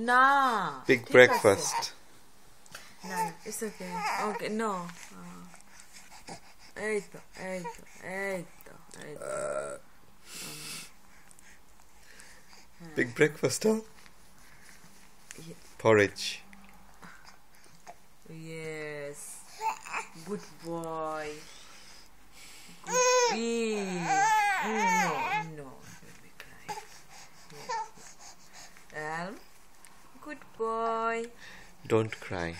না Big ঠিক আছে। breakfast. না it's okay okay no এই তো এই তো এই তো এই তো Big breakfast, huh? Ye- Porridge. yes good boy good no no let me cry yes. Good boy Don't cry.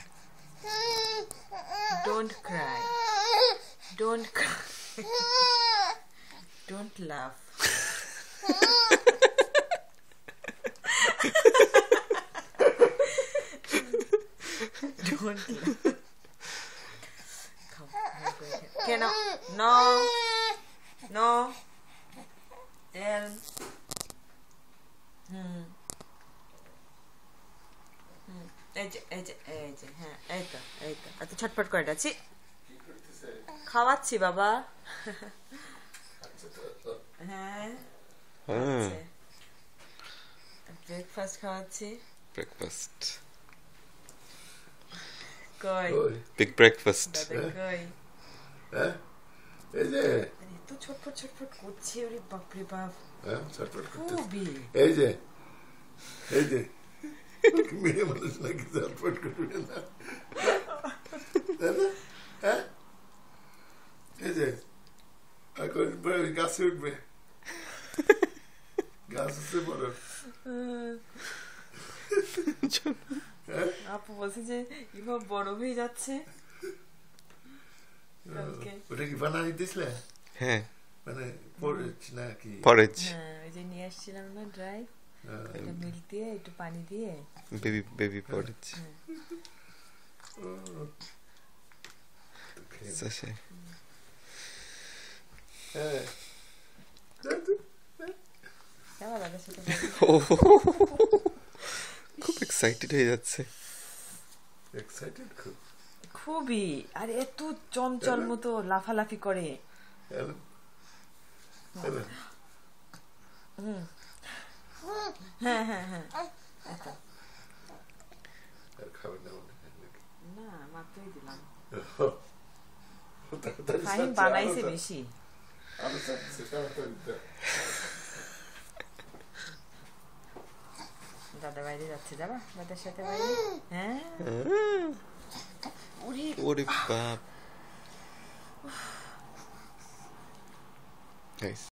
don't cry don't cry don't laugh don't laugh come okay no no tell এই যে হ্যাঁ এই তো এত ছটফট করে ডাকছি খাওয়াচ্ছি বাবা হ্যাঁ Ah, ব্রেকফাস্ট খাওয়াচ্ছি breakfast. কই Big breakfast. দাদা কই হ্যাঁ এই যে আরে এত ছটফট করছে ওরে বাপরে বাপ হ্যাঁ ছটফট করতে খুবই এই যে মেয়ে মানুষ নাকি ছটফট করবে না দাদা, হ্যাঁ এই যে এখন পরে গাছে উঠবে গাছ হচ্ছে বড় হ্যাঁ আপু বলছে যে ইভা বড় হয়ে যাচ্ছে কালকে ওটা কি বানাই দিছিলে হ্যাঁ, মানে পড়েছ নাকি porridge. হ্যাঁ ওই যে নিয়ে আসছিলাম না ড্রাই এটা মিল্ক দিয়ে একটু পানি দিয়ে Baby porridge. It's a shame. হ্যাঁ যাবা দাদার সাথে বলি। Oh, খুব এক্সাইটেড হয়ে যাচ্ছে। এক্সাইটেড খুব খুবই আর এত চঞ্চল মতো লাফালাফি করে এলেন এলেন হ্যাঁ এত। আর খাবেন না না মাত্রই দিলাম তাড়াতাড়ি ফাহিম সাথে বানাইছে আরো বেশি আরো সাথে তাড়াতাড়ি দাও। দাদা বাইরে যাচ্ছে যাবা দাদার সাথে বাইরে হ্যাঁ ওরে ওরে বাপ। Nice.